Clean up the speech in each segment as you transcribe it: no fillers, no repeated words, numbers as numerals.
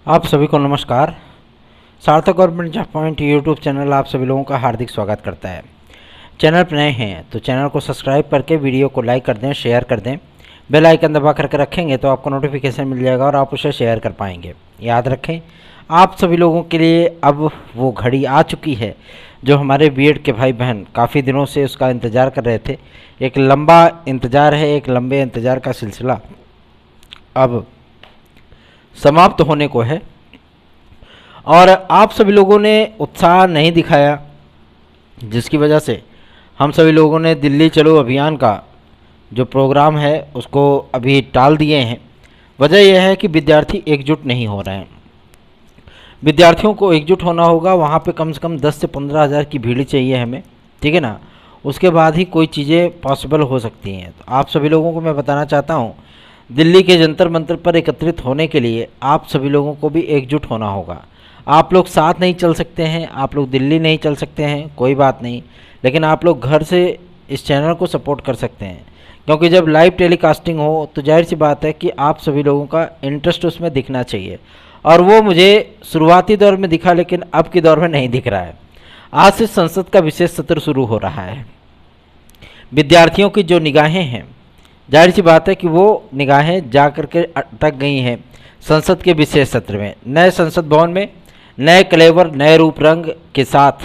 आप सभी को नमस्कार। सार्थक government job point YouTube channel आप सभी लोगों का हार्दिक स्वागत करता है। चैनल पर नए हैं तो चैनल को सब्सक्राइब करके वीडियो को लाइक कर दें, शेयर कर दें। बेल आइकन दबा करके रखेंगे तो आपको नोटिफिकेशन मिल जाएगा और आप उसे शेयर कर पाएंगे। याद रखें, आप सभी लोगों के लिए अब वो घड़ी आ चुकी है जो हमारे बीएड के भाई बहन काफ़ी दिनों से उसका इंतज़ार कर रहे थे। एक लंबा इंतज़ार है, एक लंबे इंतज़ार का सिलसिला अब समाप्त होने को है और आप सभी लोगों ने उत्साह नहीं दिखाया, जिसकी वजह से हम सभी लोगों ने दिल्ली चलो अभियान का जो प्रोग्राम है उसको अभी टाल दिए हैं। वजह यह है कि विद्यार्थी एकजुट नहीं हो रहे हैं। विद्यार्थियों को एकजुट होना होगा, वहाँ पे कम से कम 10 से 15 हज़ार की भीड़ चाहिए हमें, ठीक है ना। उसके बाद ही कोई चीज़ें पॉसिबल हो सकती हैं। तो आप सभी लोगों को मैं बताना चाहता हूँ, दिल्ली के जंतर मंतर पर एकत्रित होने के लिए आप सभी लोगों को भी एकजुट होना होगा। आप लोग साथ नहीं चल सकते हैं, आप लोग दिल्ली नहीं चल सकते हैं, कोई बात नहीं, लेकिन आप लोग घर से इस चैनल को सपोर्ट कर सकते हैं। क्योंकि जब लाइव टेलीकास्टिंग हो तो जाहिर सी बात है कि आप सभी लोगों का इंटरेस्ट उसमें दिखना चाहिए, और वो मुझे शुरुआती दौर में दिखा लेकिन अब के दौर में नहीं दिख रहा है। आज से संसद का विशेष सत्र शुरू हो रहा है। विद्यार्थियों की जो निगाहें हैं, जाहिर सी बात है कि वो निगाहें जा कर के अटक गई हैं संसद के विशेष सत्र में। नए संसद भवन में नए कलेवर, नए रूप रंग के साथ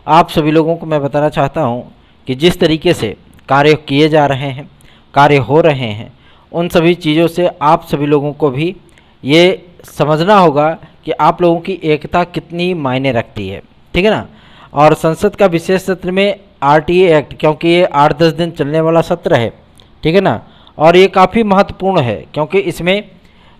आप सभी लोगों को मैं बताना चाहता हूं कि जिस तरीके से कार्य किए जा रहे हैं, कार्य हो रहे हैं, उन सभी चीज़ों से आप सभी लोगों को भी ये समझना होगा कि आप लोगों की एकता कितनी मायने रखती है, ठीक है ना। और संसद का विशेष सत्र में आरटीए एक्ट, क्योंकि ये 8-10 दिन चलने वाला सत्र है, ठीक है ना, और ये काफ़ी महत्वपूर्ण है क्योंकि इसमें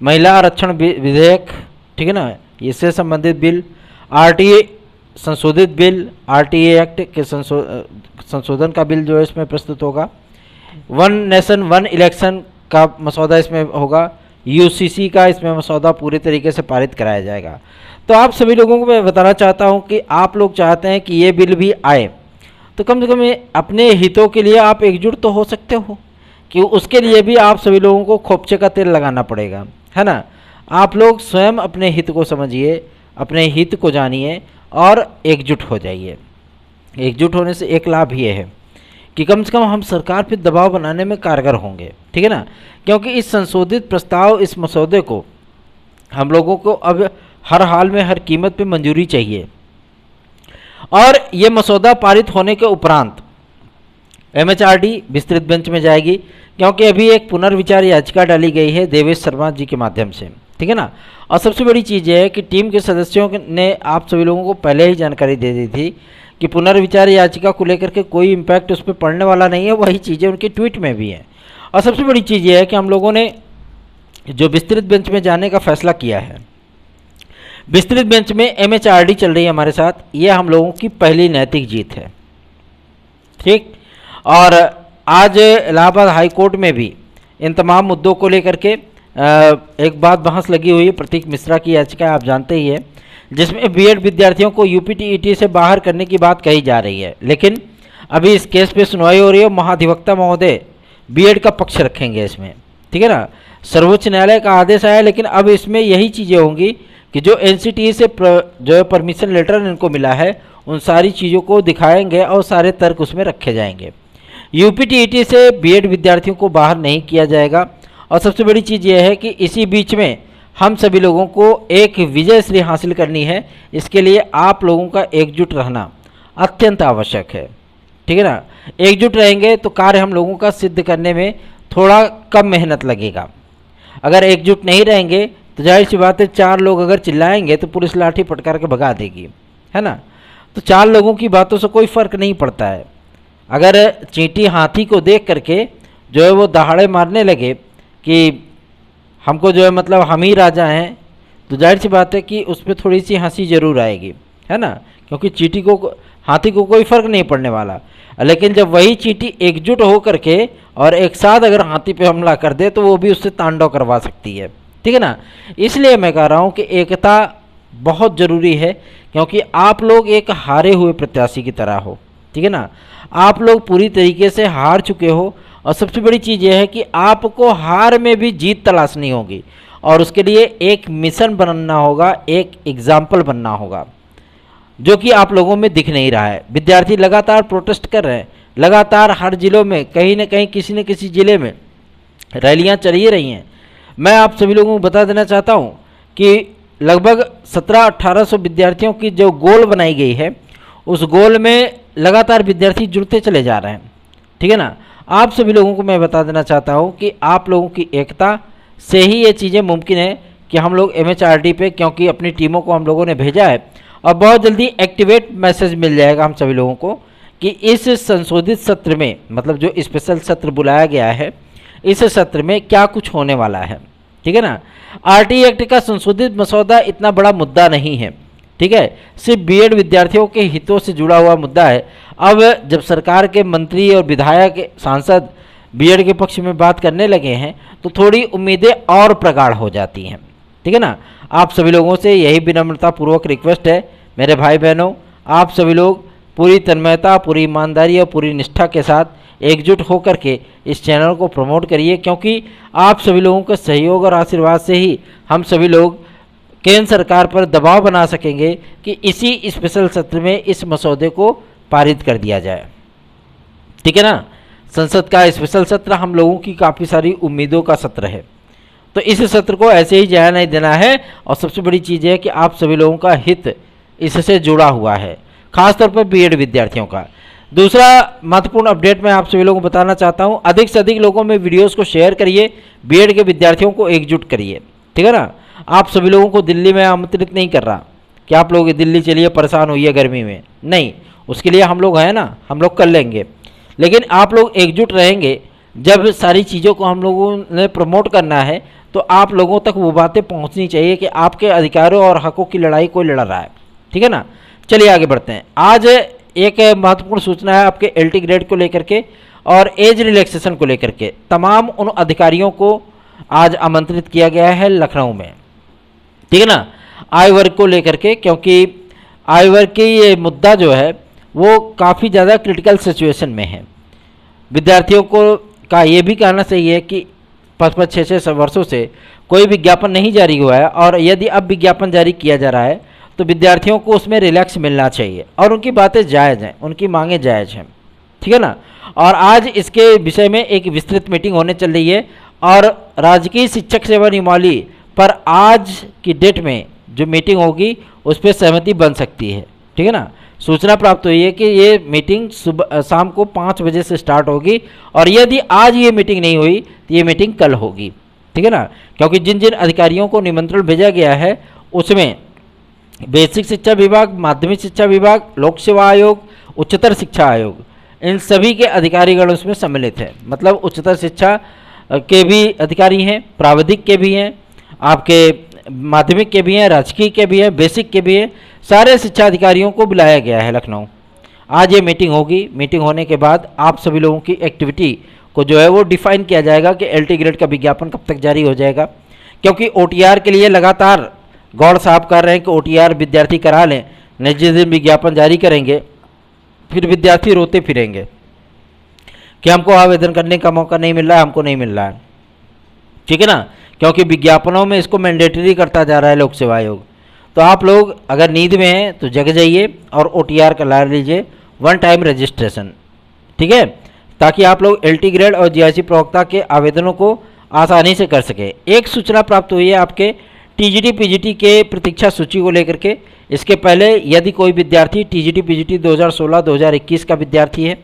महिला आरक्षण विधेयक, ठीक है ना, इससे संबंधित बिल, आरटीए संशोधित बिल, आरटीए एक्ट के संशोधन का बिल जो है इसमें प्रस्तुत होगा। वन नेशन वन इलेक्शन का मसौदा इसमें होगा। यूसीसी का इसमें मसौदा पूरे तरीके से पारित कराया जाएगा। तो आप सभी लोगों को मैं बताना चाहता हूं कि आप लोग चाहते हैं कि ये बिल भी आए, तो कम से कम अपने हितों के लिए आप एकजुट तो हो सकते हो, कि उसके लिए भी आप सभी लोगों को खोपचे का तेल लगाना पड़ेगा, है ना। आप लोग स्वयं अपने हित को समझिए, अपने हित को जानिए और एकजुट हो जाइए। एकजुट होने से एक लाभ ये है कि कम से कम हम सरकार पर दबाव बनाने में कारगर होंगे, ठीक है ना। क्योंकि इस संशोधित प्रस्ताव, इस मसौदे को हम लोगों को अब हर हाल में, हर कीमत पे मंजूरी चाहिए। और ये मसौदा पारित होने के उपरांत एमएचआरडी विस्तृत बेंच में जाएगी, क्योंकि अभी एक पुनर्विचार याचिका डाली गई है देवेश शर्मा जी के माध्यम से, ठीक है ना। और सबसे बड़ी चीज़ ये है कि टीम के सदस्यों ने आप सभी लोगों को पहले ही जानकारी दे दी थी कि पुनर्विचार याचिका को लेकर के कोई इम्पैक्ट उस पर पड़ने वाला नहीं है। वही चीज़ें उनके ट्वीट में भी हैं। और सबसे बड़ी चीज़ ये है कि हम लोगों ने जो विस्तृत बेंच में जाने का फैसला किया है, विस्तृत बेंच में एमएचआरडी चल रही है हमारे साथ, ये हम लोगों की पहली नैतिक जीत है, ठीक। और आज इलाहाबाद हाई कोर्ट में भी इन तमाम मुद्दों को लेकर के एक बात बहस लगी हुई है। प्रतीक मिश्रा की याचिका आप जानते ही है, जिसमें बीएड विद्यार्थियों को यूपीटीईटी से बाहर करने की बात कही जा रही है। लेकिन अभी इस केस पे सुनवाई हो रही है। महाधिवक्ता महोदय बीएड का पक्ष रखेंगे इसमें, ठीक है ना। सर्वोच्च न्यायालय का आदेश आया, लेकिन अब इसमें यही चीज़ें होंगी कि जो एनसीटीई से जो परमिशन लेटर इनको मिला है, उन सारी चीज़ों को दिखाएंगे और सारे तर्क उसमें रखे जाएंगे। यूपीटीईटी से बीएड विद्यार्थियों को बाहर नहीं किया जाएगा। और सबसे बड़ी चीज़ यह है कि इसी बीच में हम सभी लोगों को एक विजय श्री हासिल करनी है। इसके लिए आप लोगों का एकजुट रहना अत्यंत आवश्यक है, ठीक है ना। एकजुट रहेंगे तो कार्य हम लोगों का सिद्ध करने में थोड़ा कम मेहनत लगेगा। अगर एकजुट नहीं रहेंगे तो जाहिर सी बात है, 4 लोग अगर चिल्लाएंगे तो पुलिस लाठी पटकार के भगा देगी, है ना। तो 4 लोगों की बातों से कोई फ़र्क नहीं पड़ता है। अगर चींटी हाथी को देख करके जो है वो दहाड़े मारने लगे कि हमको जो है मतलब हम ही राजा हैं, तो जाहिर सी बात है कि उस पर थोड़ी सी हंसी ज़रूर आएगी, है ना। क्योंकि चींटी को, हाथी को कोई फ़र्क नहीं पड़ने वाला। लेकिन जब वही चींटी एकजुट हो करके और एक साथ अगर हाथी पे हमला कर दे तो वो भी उससे तांडव करवा सकती है, ठीक है ना। इसलिए मैं कह रहा हूँ कि एकता बहुत ज़रूरी है, क्योंकि आप लोग एक हारे हुए प्रत्याशी की तरह हो, ठीक है ना। आप लोग पूरी तरीके से हार चुके हो और सबसे बड़ी चीज़ यह है कि आपको हार में भी जीत तलाशनी होगी और उसके लिए एक मिशन बनना होगा, एक एग्जाम्पल बनना होगा, जो कि आप लोगों में दिख नहीं रहा है। विद्यार्थी लगातार प्रोटेस्ट कर रहे हैं, लगातार हर जिलों में कहीं न कहीं किसी न किसी ज़िले में रैलियां चल ही रही हैं। मैं आप सभी लोगों को बता देना चाहता हूं कि लगभग 1700-1800 विद्यार्थियों की जो गोल बनाई गई है, उस गोल में लगातार विद्यार्थी जुड़ते चले जा रहे हैं। ठीक है ना। आप सभी लोगों को मैं बता देना चाहता हूं कि आप लोगों की एकता से ही ये चीज़ें मुमकिन है कि हम लोग MHRD पे, क्योंकि अपनी टीमों को हम लोगों ने भेजा है और बहुत जल्दी एक्टिवेट मैसेज मिल जाएगा हम सभी लोगों को कि इस संशोधित सत्र में, मतलब जो स्पेशल सत्र बुलाया गया है, इस सत्र में क्या कुछ होने वाला है। ठीक है ना। RT एक्ट का संशोधित मसौदा इतना बड़ा मुद्दा नहीं है, ठीक है, सिर्फ बीएड विद्यार्थियों के हितों से जुड़ा हुआ मुद्दा है। अब जब सरकार के मंत्री और विधायक, सांसद बीएड के पक्ष में बात करने लगे हैं तो थोड़ी उम्मीदें और प्रगाढ़ हो जाती हैं। ठीक है ना। आप सभी लोगों से यही विनम्रतापूर्वक रिक्वेस्ट है मेरे भाई बहनों, आप सभी लोग पूरी तन्मयता, पूरी ईमानदारी और पूरी निष्ठा के साथ एकजुट होकर के इस चैनल को प्रमोट करिए, क्योंकि आप सभी लोगों के सहयोग और आशीर्वाद से ही हम सभी लोग केंद्र सरकार पर दबाव बना सकेंगे कि इसी स्पेशल सत्र में इस मसौदे को पारित कर दिया जाए। ठीक है ना। संसद का स्पेशल सत्र हम लोगों की काफ़ी सारी उम्मीदों का सत्र है, तो इस सत्र को ऐसे ही जाया नहीं देना है। और सबसे बड़ी चीज़ है कि आप सभी लोगों का हित इससे जुड़ा हुआ है, खासतौर पर बीएड विद्यार्थियों का। दूसरा महत्वपूर्ण अपडेट मैं आप सभी लोगों को बताना चाहता हूं, अधिक से अधिक लोगों में वीडियोस को शेयर करिए, बीएड के विद्यार्थियों को एकजुट करिए। ठीक है ना। आप सभी लोगों को दिल्ली में आमंत्रित नहीं कर रहा कि आप लोग दिल्ली चलिए, परेशान होइए गर्मी में, नहीं, उसके लिए हम लोग हैं ना, हम लोग कर लेंगे। लेकिन आप लोग एकजुट रहेंगे, जब सारी चीज़ों को हम लोगों ने प्रमोट करना है तो आप लोगों तक वो बातें पहुंचनी चाहिए कि आपके अधिकारों और हकों की लड़ाई कोई लड़ रहा है। ठीक है ना। चलिए आगे बढ़ते हैं। आज एक महत्वपूर्ण सूचना है आपके LT ग्रेड को लेकर के और एज रिलैक्सेशन को लेकर के। तमाम उन अधिकारियों को आज आमंत्रित किया गया है लखनऊ में। ठीक है ना। आय वर्ग को लेकर के, क्योंकि आय वर्ग की ये मुद्दा जो है वो काफ़ी ज़्यादा क्रिटिकल सिचुएशन में है। विद्यार्थियों को का ये भी कहना सही है कि 5-6 वर्षों से कोई विज्ञापन नहीं जारी हुआ है, और यदि अब विज्ञापन जारी किया जा रहा है तो विद्यार्थियों को उसमें रिलैक्स मिलना चाहिए और उनकी बातें जायज़ हैं, उनकी मांगें जायज़ हैं। ठीक है ना। और आज इसके विषय में एक विस्तृत मीटिंग होने चल रही है और राजकीय शिक्षक सेवा नियमावली पर आज की डेट में जो मीटिंग होगी उस पर सहमति बन सकती है। ठीक है ना। सूचना प्राप्त हुई है कि ये मीटिंग शाम को 5 बजे से स्टार्ट होगी और यदि आज ये मीटिंग नहीं हुई तो ये मीटिंग कल होगी। ठीक है ना। क्योंकि जिन जिन अधिकारियों को निमंत्रण भेजा गया है उसमें बेसिक शिक्षा विभाग, माध्यमिक शिक्षा विभाग, लोक सेवा आयोग, उच्चतर शिक्षा आयोग, इन सभी के अधिकारीगण उसमें सम्मिलित हैं। मतलब उच्चतर शिक्षा के भी अधिकारी हैं, प्राविधिक के भी हैं, आपके माध्यमिक के भी हैं, राजकीय के भी हैं, बेसिक के भी हैं, सारे शिक्षा अधिकारियों को बुलाया गया है लखनऊ। आज ये मीटिंग होगी। मीटिंग होने के बाद आप सभी लोगों की एक्टिविटी को जो है वो डिफाइन किया जाएगा कि LT ग्रेड का विज्ञापन कब तक जारी हो जाएगा, क्योंकि OTR के लिए लगातार गौर साहब कर रहे हैं कि OTR विद्यार्थी करा लें, नहीं जिस दिन विज्ञापन जारी करेंगे फिर विद्यार्थी रोते फिरेंगे कि हमको आवेदन करने का मौका नहीं मिल रहा है, हमको नहीं मिल रहा है। ठीक है ना। क्योंकि विज्ञापनों में इसको मैंडेटरी करता जा रहा है लोक सेवा आयोग। तो आप लोग अगर नींद में हैं तो जग जाइए और OTR करा लीजिए, 1 टाइम रजिस्ट्रेशन। ठीक है, ताकि आप लोग LT ग्रेड और GRC प्रवक्ता के आवेदनों को आसानी से कर सके। एक सूचना प्राप्त हुई है आपके TGT PGT के प्रतीक्षा सूची को लेकर के। इसके पहले यदि कोई विद्यार्थी TGT PGT 2016-2021 का विद्यार्थी है,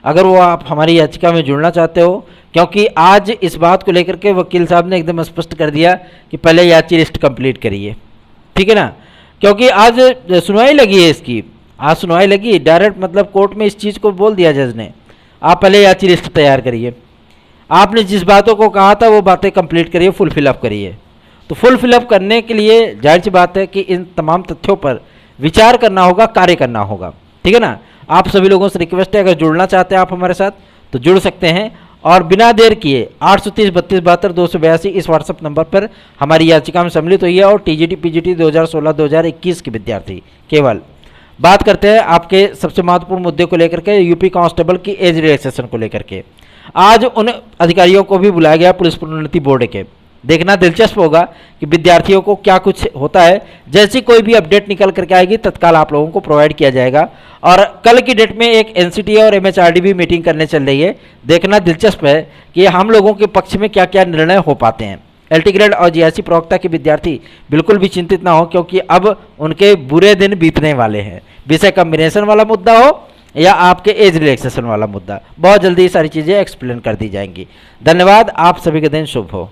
अगर वो आप हमारी याचिका में जुड़ना चाहते हो, क्योंकि आज इस बात को लेकर के वकील साहब ने एकदम स्पष्ट कर दिया कि पहले याची लिस्ट कंप्लीट करिए। ठीक है ना। क्योंकि आज सुनवाई लगी है इसकी, आज सुनवाई लगी डायरेक्ट, मतलब कोर्ट में इस चीज़ को बोल दिया जज ने, आप पहले याची लिस्ट तैयार करिए, आपने जिस बातों को कहा था वो बातें कंप्लीट करिए, फुल फिलअप करिए। तो फुल फिलअप करने के लिए जाहिर सी बात है कि इन तमाम तथ्यों पर विचार करना होगा, कार्य करना होगा। ठीक है ना। आप सभी लोगों से रिक्वेस्ट है, अगर जुड़ना चाहते हैं आप हमारे साथ तो जुड़ सकते हैं, और बिना देर किए 830 32 72 282 इस व्हाट्सएप नंबर पर हमारी याचिका में सम्मिलित हुई है। और TGT PGT 2016-2021 के विद्यार्थी केवल। बात करते हैं आपके सबसे महत्वपूर्ण मुद्दे को लेकर के, यूपी कांस्टेबल की एज रिलैक्सेशन को लेकर के। आज उन अधिकारियों को भी बुलाया गया पुलिस प्रोन्नति बोर्ड के। देखना दिलचस्प होगा कि विद्यार्थियों को क्या कुछ होता है। जैसी कोई भी अपडेट निकल करके आएगी तत्काल आप लोगों को प्रोवाइड किया जाएगा। और कल की डेट में एक एनसीटीए और एमएचआरडी भी मीटिंग करने चल रही है। देखना दिलचस्प है कि हम लोगों के पक्ष में क्या क्या निर्णय हो पाते हैं। एलटी ग्रेड और जीआईसी प्रवक्ता के विद्यार्थी बिल्कुल भी चिंतित ना हो, क्योंकि अब उनके बुरे दिन बीतने वाले हैं। विषय कॉम्बिनेशन वाला मुद्दा हो या आपके एज रिलैक्सेशन वाला मुद्दा, बहुत जल्दी ये सारी चीज़ें एक्सप्लेन कर दी जाएंगी। धन्यवाद, आप सभी का दिन शुभ हो।